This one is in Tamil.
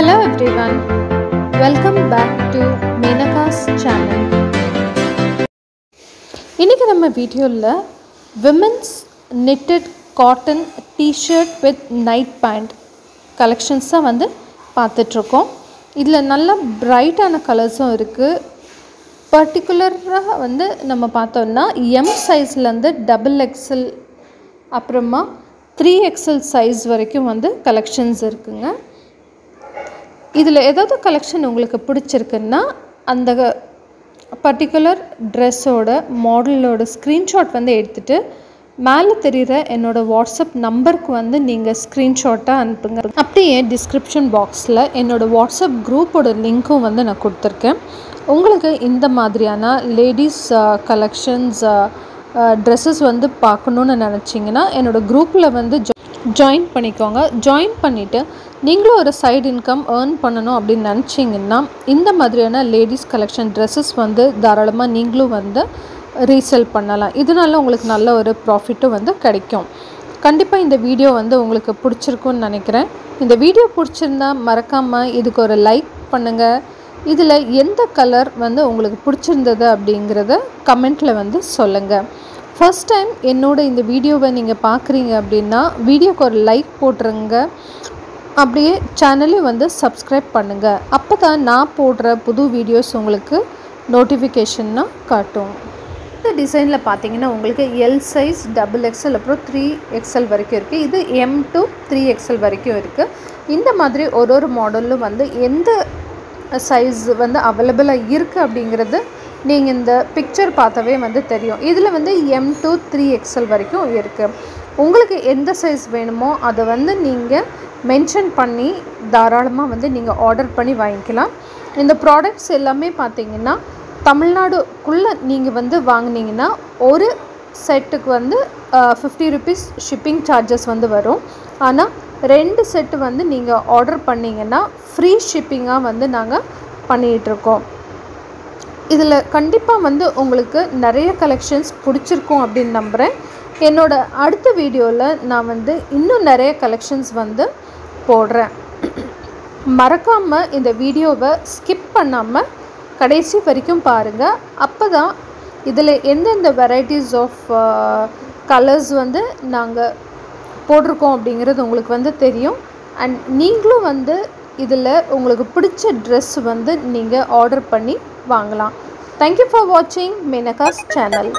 Hello everyone, welcome back to Menaka's channel. இன்னைக்கு நம்ம வீடியோல women's knitted cotton t-shirt with night pant collections வந்து பார்த்துட்டு இருக்கோம். இதுல நல்ல பிரைட்டான கலர்ஸும் இருக்கு. பர்టిక్యులரா வந்து நம்ம பார்த்தோம்னா M சைஸ்ல இருந்து XXL அப்புறமா 3XL சைஸ் வரைக்கும் வந்து கலெக்ஷன்ஸ் இருக்குங்க. இதில் ஏதாவது கலெக்ஷன் உங்களுக்கு பிடிச்சிருக்குன்னா அந்த பர்டிகுலர் ட்ரெஸ்ஸோட மாடலோட ஸ்க்ரீன்ஷாட் வந்து எடுத்துகிட்டு மேலே தெரிகிற என்னோடய வாட்ஸ்அப் நம்பருக்கு வந்து நீங்கள் ஸ்க்ரீன்ஷாட்டாக அனுப்புங்க. அப்படியே டிஸ்கிரிப்ஷன் பாக்ஸில் என்னோடய வாட்ஸ்அப் குரூப்போட லிங்க்கும் வந்து நான் கொடுத்துருக்கேன். உங்களுக்கு இந்த மாதிரியான லேடிஸ் கலெக்ஷன்ஸ் ட்ரெஸ்ஸஸ் வந்து பார்க்கணுன்னு நினச்சிங்கன்னா என்னோடய குரூப்பில் வந்து ஜாயின் பண்ணிக்கோங்க. ஜாயின் பண்ணிவிட்டு நீங்களும் ஒரு சைடு இன்கம் ஏர்ன் பண்ணணும் அப்படின்னு நினச்சிங்கன்னா இந்த மாதிரியான லேடிஸ் கலெக்ஷன் ட்ரெஸ்ஸஸ் வந்து தாராளமாக நீங்களும் வந்து ரீசேல் பண்ணலாம். இதனால உங்களுக்கு நல்ல ஒரு ப்ராஃபிட்டும் வந்து கிடைக்கும். கண்டிப்பாக இந்த வீடியோ வந்து உங்களுக்கு பிடிச்சிருக்குன்னு நினைக்கிறேன். இந்த வீடியோ பிடிச்சிருந்தா மறக்காமல் இதுக்கு ஒரு லைக் பண்ணுங்கள். இதில் எந்த கலர் வந்து உங்களுக்கு பிடிச்சிருந்தது அப்படிங்கிறத கமெண்ட்டில் வந்து சொல்லுங்கள். ஃபர்ஸ்ட் டைம் என்னோட இந்த வீடியோவை நீங்கள் பார்க்குறீங்க அப்படின்னா வீடியோக்கு ஒரு லைக் போட்டுருங்க. அப்படியே சேனலையும் வந்து சப்ஸ்கிரைப் பண்ணுங்கள். அப்போ தான் நான் போடுற புது வீடியோஸ் உங்களுக்கு நோட்டிஃபிகேஷன்னாக காட்டும். இந்த டிசைனில் பார்த்தீங்கன்னா உங்களுக்கு எல் சைஸ் XXL அப்புறம் 3XL வரைக்கும் இருக்குது. இது M to 3XL வரைக்கும் இருக்குது. இந்த மாதிரி ஒரு மாடலும் வந்து எந்த சைஸ் வந்து அவைலபிளாக இருக்குது அப்படிங்கிறது நீங்கள் இந்த பிக்சர் பார்த்தாவே வந்து தெரியும். இதில் வந்து M to 3XL வரைக்கும் இருக்குது. உங்களுக்கு எந்த சைஸ் வேணுமோ அதை வந்து நீங்கள் மென்ஷன் பண்ணி தாராளமாக வந்து நீங்கள் ஆர்டர் பண்ணி வாங்கிக்கலாம். இந்த ப்ராடக்ட்ஸ் எல்லாமே பார்த்தீங்கன்னா தமிழ்நாடுக்குள்ளே நீங்கள் வந்து வாங்கினீங்கன்னா ஒரு செட்டுக்கு வந்து 50 rupees ஷிப்பிங் சார்ஜஸ் வந்து வரும். ஆனால் 2 செட்டு வந்து நீங்கள் ஆர்டர் பண்ணிங்கன்னா ஃப்ரீ ஷிப்பிங்காக வந்து நாங்கள் பண்ணிகிட்ருக்கோம். இதில் கண்டிப்பாக வந்து உங்களுக்கு நிறைய கலெக்ஷன்ஸ் பிடிச்சிருக்கும் அப்படின்னு நம்புகிறேன். என்னோடய அடுத்த வீடியோவில் நான் வந்து இன்னும் நிறைய கலெக்ஷன்ஸ் வந்து போடுறேன். மறக்காமல் இந்த வீடியோவை ஸ்கிப் பண்ணாமல் கடைசி வரைக்கும் பாருங்கள். அப்போ தான் இதில் எந்தெந்த வெரைட்டிஸ் ஆஃப் கலர்ஸ் வந்து நாங்கள் போட்டிருக்கோம் அப்படிங்கிறது உங்களுக்கு வந்து தெரியும். அண்ட் நீங்களும் வந்து இதில் உங்களுக்கு பிடிச்ச ட்ரெஸ் வந்து நீங்கள் ஆர்டர் பண்ணி வாங்கலாம். தேங்க்யூ ஃபார் வாட்சிங் Menaka's channel.